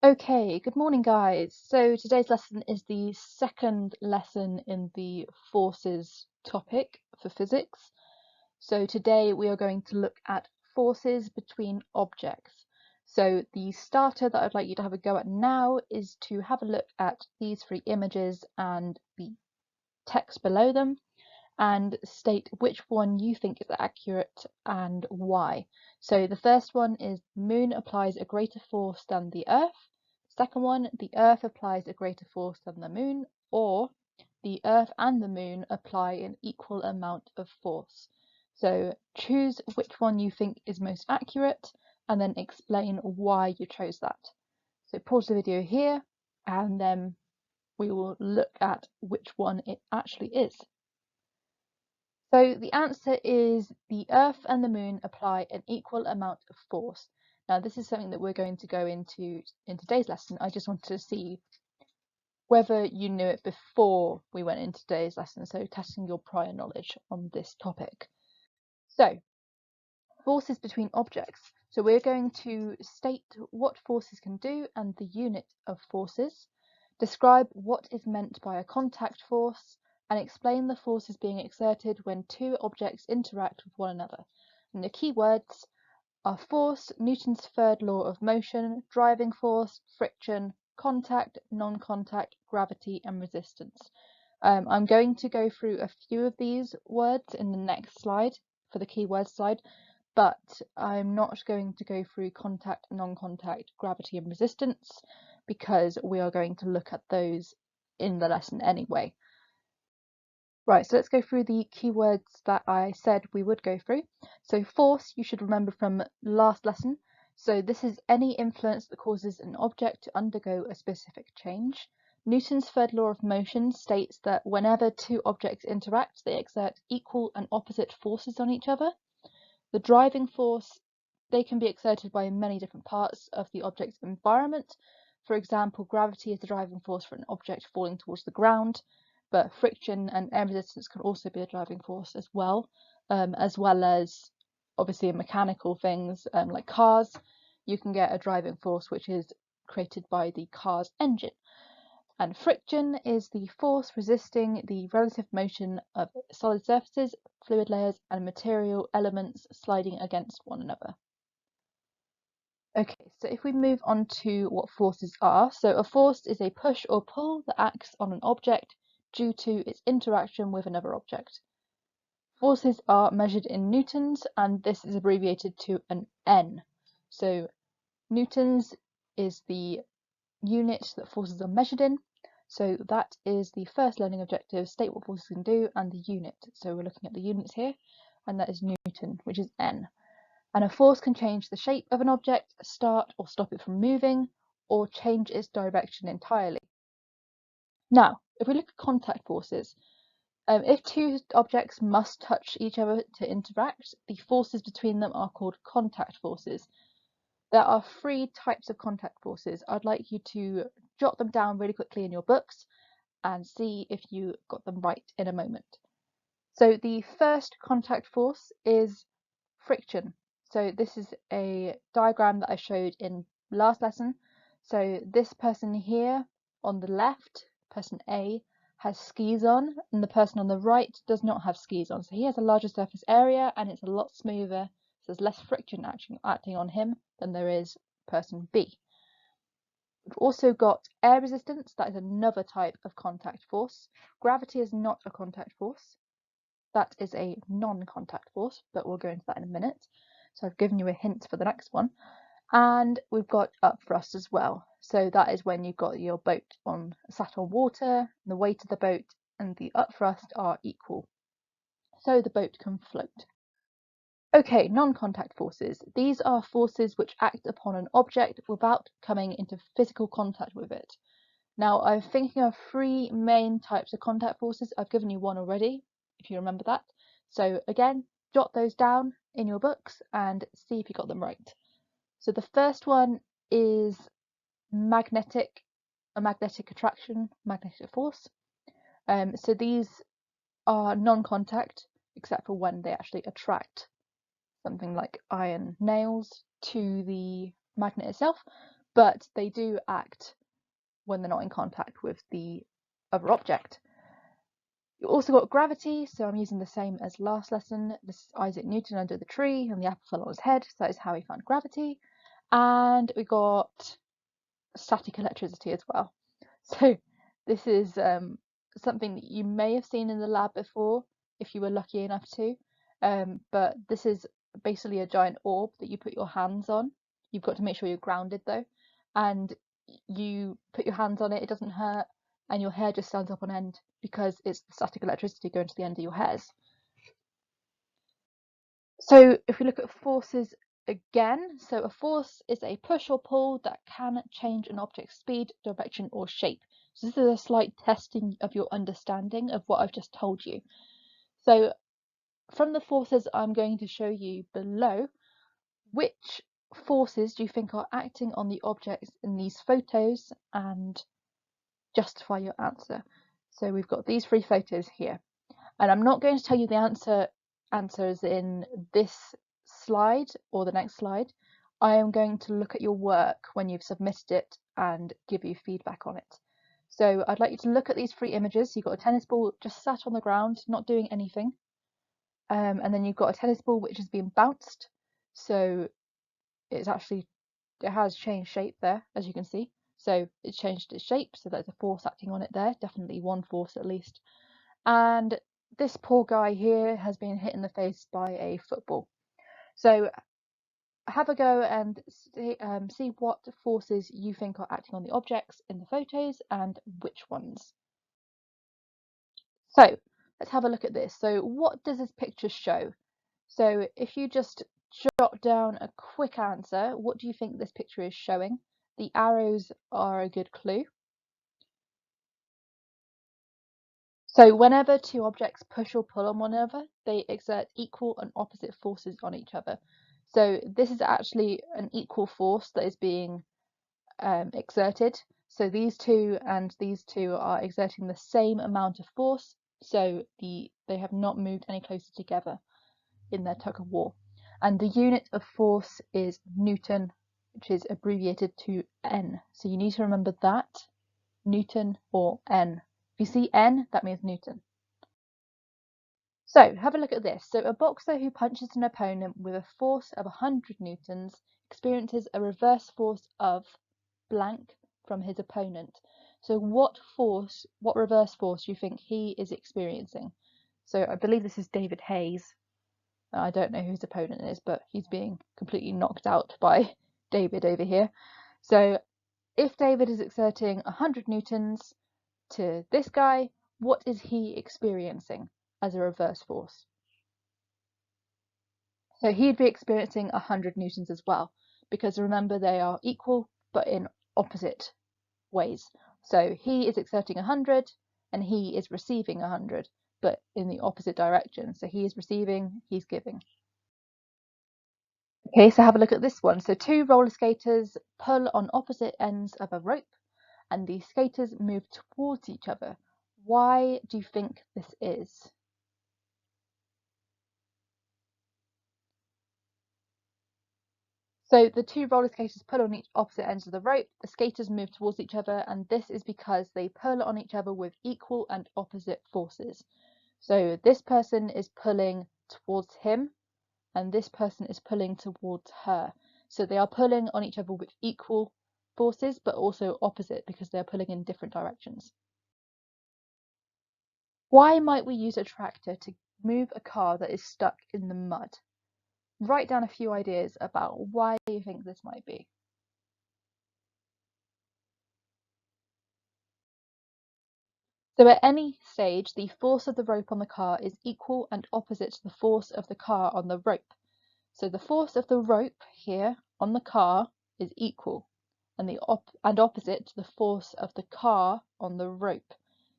Okay, good morning, guys. So today's lesson is the second lesson in the forces topic for physics. So today we are going to look at forces between objects. So the starter that I'd like you to have a go at now is to have a look at these three images and the text below them and state which one you think is accurate and why. So the first one is Moon applies a greater force than the Earth. Second one, the Earth applies a greater force than the Moon, or the Earth and the Moon apply an equal amount of force. So choose which one you think is most accurate and then explain why you chose that. So pause the video here and then we will look at which one it actually is. So the answer is the Earth and the Moon apply an equal amount of force. Now this is something that we're going to go into in today's lesson. I just wanted to see whether you knew it before we went into today's lesson, so testing your prior knowledge on this topic. So, forces between objects. So we're going to state what forces can do and the unit of forces, describe what is meant by a contact force, and explain the forces being exerted when two objects interact with one another. And the key words are force, Newton's third law of motion, driving force, friction, contact, non-contact, gravity, and resistance. I'm going to go through a few of these words in the next slide for the keywords slide, but I'm not going to go through contact, non-contact, gravity, and resistance because we are going to look at those in the lesson anyway. Right, so let's go through the keywords that I said we would go through. So force, you should remember from last lesson. So this is any influence that causes an object to undergo a specific change. Newton's third law of motion states that whenever two objects interact, they exert equal and opposite forces on each other. The driving force, they can be exerted by many different parts of the object's environment. For example, gravity is the driving force for an object falling towards the ground, but friction and air resistance can also be a driving force as well as obviously in mechanical things like cars. You can get a driving force which is created by the car's engine. And friction is the force resisting the relative motion of solid surfaces, fluid layers, and material elements sliding against one another. Okay, so if we move on to what forces are, so a force is a push or pull that acts on an object due to its interaction with another object. Forces are measured in newtons, and this is abbreviated to an N. So newtons is the unit that forces are measured in. So that is the first learning objective, state what forces can do and the unit. So we're looking at the units here, and that is Newton, which is N. And a force can change the shape of an object, start or stop it from moving, or change its direction entirely. Now, if we look at contact forces, if two objects must touch each other to interact, the forces between them are called contact forces. There are three types of contact forces. I'd like you to jot them down really quickly in your books and see if you got them right in a moment. So the first contact force is friction. So this is a diagram that I showed in last lesson. So this person here on the left, person A, has skis on, and the person on the right does not have skis on. So he has a larger surface area and it's a lot smoother. So there's less friction acting on him than there is person B. We've also got air resistance, that is another type of contact force. Gravity is not a contact force. That is a non-contact force, but we'll go into that in a minute. So I've given you a hint for the next one. And we've got upthrust as well. So that is when you've got your boat sat on water, the weight of the boat and the upthrust are equal. So the boat can float. Okay, non-contact forces. These are forces which act upon an object without coming into physical contact with it. Now, I'm thinking of three main types of contact forces. I've given you one already, if you remember that. So again, jot those down in your books and see if you got them right. So the first one is a magnetic attraction, magnetic force. So these are non-contact, except for when they actually attract something like iron nails to the magnet itself, but they do act when they're not in contact with the other object. You've also got gravity, so I'm using the same as last lesson. This is Isaac Newton under the tree, and the apple fell on his head, so that is how he found gravity. And we got static electricity as well. So this is something that you may have seen in the lab before, if you were lucky enough to. But this is basically a giant orb that you put your hands on. You've got to make sure you're grounded though, and you put your hands on it, it doesn't hurt, and your hair just stands up on end because it's the static electricity going to the end of your hairs. So if we look at forces again, so a force is a push or pull that can change an object's speed, direction, or shape. So this is a slight testing of your understanding of what I've just told you. So from the forces I'm going to show you below, which forces do you think are acting on the objects in these photos, and justify your answer. So we've got these 3 photos here, and I'm not going to tell you the answers in this slide or the next slide. I am going to look at your work when you've submitted it and give you feedback on it. So I'd like you to look at these 3 images. You've got a tennis ball just sat on the ground, not doing anything. And then you've got a tennis ball which is being bounced. So it has changed shape there, as you can see. So it's changed its shape, so there's a force acting on it there, definitely one force at least. And this poor guy here has been hit in the face by a football. So have a go and see what forces you think are acting on the objects in the photos and which ones. So let's have a look at this. So what does this picture show? So if you just jot down a quick answer, what do you think this picture is showing? The arrows are a good clue. So whenever 2 objects push or pull on one another, they exert equal and opposite forces on each other. So this is actually an equal force that is being exerted. So these 2 and these 2 are exerting the same amount of force, so they have not moved any closer together in their tug of war. And the unit of force is Newton, which is abbreviated to N. So you need to remember that, Newton or N. If you see N, that means Newton. So have a look at this. So a boxer who punches an opponent with a force of 100 newtons experiences a reverse force of blank from his opponent. So what reverse force do you think he is experiencing? So I believe this is David Hayes. I don't know who his opponent is, but he's being completely knocked out by David over here. So if David is exerting 100 newtons to this guy, what is he experiencing as a reverse force? So he'd be experiencing 100 newtons as well, because remember they are equal but in opposite ways. So he is exerting 100 and he is receiving 100, but in the opposite direction. So he is receiving, he's giving. Okay, so have a look at this one. So 2 roller skaters pull on opposite ends of a rope and the skaters move towards each other. Why do you think this is? So the 2 roller skaters pull on each opposite ends of the rope, the skaters move towards each other, and this is because they pull on each other with equal and opposite forces. So this person is pulling towards him and this person is pulling towards her. So they are pulling on each other with equal forces, but also opposite because they're pulling in different directions. Why might we use a tractor to move a car that is stuck in the mud? Write down a few ideas about why you think this might be. So at any stage, the force of the rope on the car is equal and opposite to the force of the car on the rope. So the force of the rope here on the car is equal and opposite to the force of the car on the rope.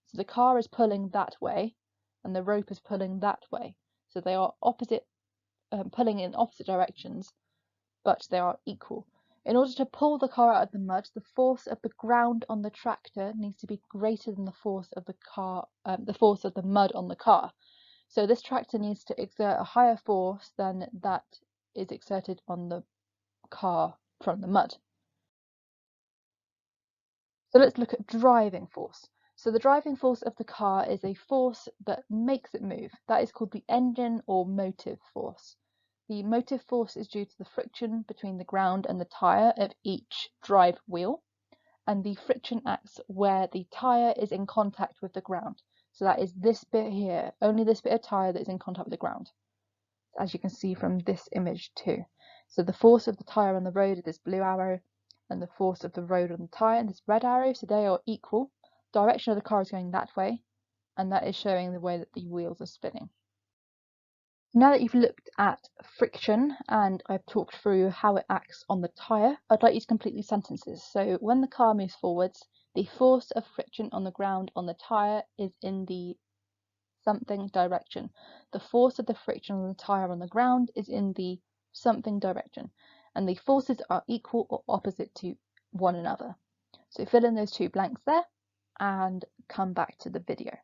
So the car is pulling that way and the rope is pulling that way. So they are pulling in opposite directions, but they are equal. In order to pull the car out of the mud, the force of the ground on the tractor needs to be greater than the force of the mud on the car. So this tractor needs to exert a higher force than that is exerted on the car from the mud. So let's look at driving force. So the driving force of the car is a force that makes it move. That is called the engine or motive force. The motive force is due to the friction between the ground and the tyre of each drive wheel, and the friction acts where the tyre is in contact with the ground. So that is this bit here, only this bit of tyre that is in contact with the ground, as you can see from this image too. So the force of the tyre on the road is this blue arrow, and the force of the road on the tyre is this red arrow, so they are equal. Direction of the car is going that way, and that is showing the way that the wheels are spinning. Now that you've looked at friction and I've talked through how it acts on the tyre, I'd like you to complete these sentences. So when the car moves forwards, the force of friction on the ground on the tyre is in the something direction. The force of the friction on the tyre on the ground is in the something direction, and the forces are equal or opposite to one another. So fill in those two blanks there and come back to the video.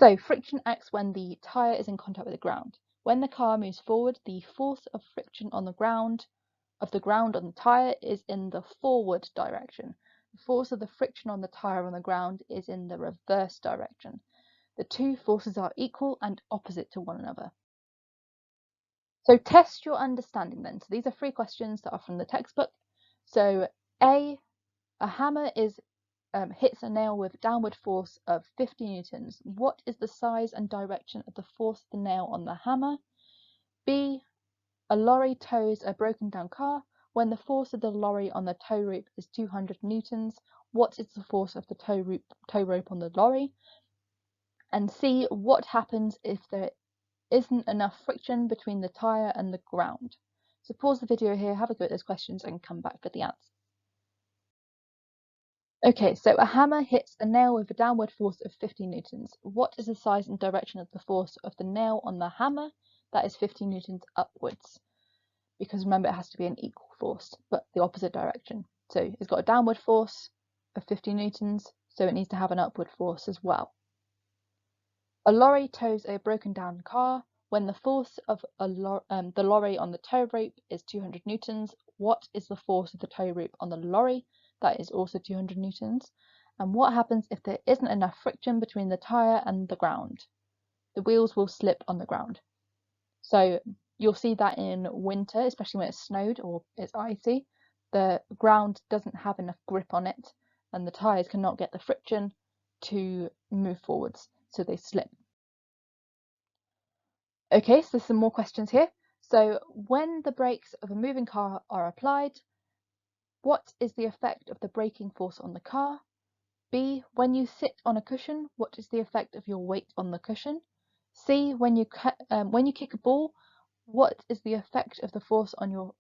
So friction acts when the tyre is in contact with the ground. When the car moves forward, the force of friction on the ground on the tyre is in the forward direction. The force of the friction on the tyre on the ground is in the reverse direction. The two forces are equal and opposite to one another. So test your understanding then. So these are 3 questions that are from the textbook. So A hammer hits a nail with downward force of 50 newtons. What is the size and direction of the force of the nail on the hammer? B, a lorry tows a broken down car. When the force of the lorry on the tow rope is 200 newtons, what is the force of the tow rope on the lorry? And C, what happens if there isn't enough friction between the tyre and the ground? So pause the video here, have a go at those questions and come back for the answer. Okay, so a hammer hits a nail with a downward force of 50 newtons. What is the size and direction of the force of the nail on the hammer? That is 50 newtons upwards. Because remember, it has to be an equal force, but the opposite direction. So it's got a downward force of 50 newtons, so it needs to have an upward force as well. A lorry tows a broken down car. When the force of the lorry on the tow rope is 200 newtons, what is the force of the tow rope on the lorry? That is also 200 newtons. And what happens if there isn't enough friction between the tyre and the ground? The wheels will slip on the ground. So you'll see that in winter, especially when it's snowed or it's icy, the ground doesn't have enough grip on it and the tyres cannot get the friction to move forwards, so they slip. Okay, so there's some more questions here. So when the brakes of a moving car are applied, what is the effect of the braking force on the car? B, when you sit on a cushion, what is the effect of your weight on the cushion? C, when you kick a ball, what is the effect of the force on your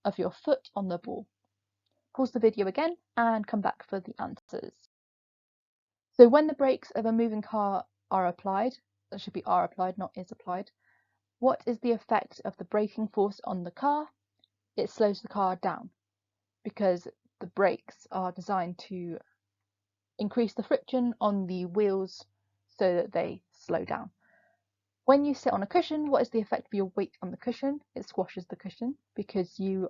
foot on the ball? Pause the video again and come back for the answers. So when the brakes of a moving car are applied, that should be are applied, not is applied, what is the effect of the braking force on the car? It slows the car down because the brakes are designed to increase the friction on the wheels so that they slow down. When you sit on a cushion, what is the effect of your weight on the cushion? It squashes the cushion because you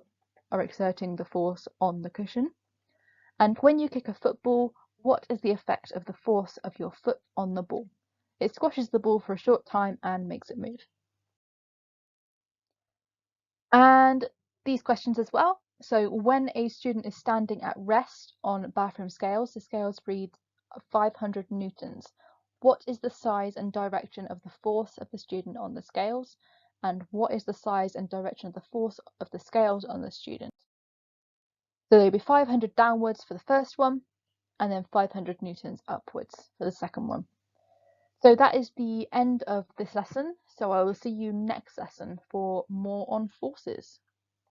are exerting the force on the cushion. And when you kick a football, what is the effect of the force of your foot on the ball? It squashes the ball for a short time and makes it move. And these questions as well. So when a student is standing at rest on bathroom scales, the scales read 500 newtons. What is the size and direction of the force of the student on the scales? And what is the size and direction of the force of the scales on the student? So there'll be 500 downwards for the first one, and then 500 newtons upwards for the second one. So that is the end of this lesson. So I will see you next lesson for more on forces.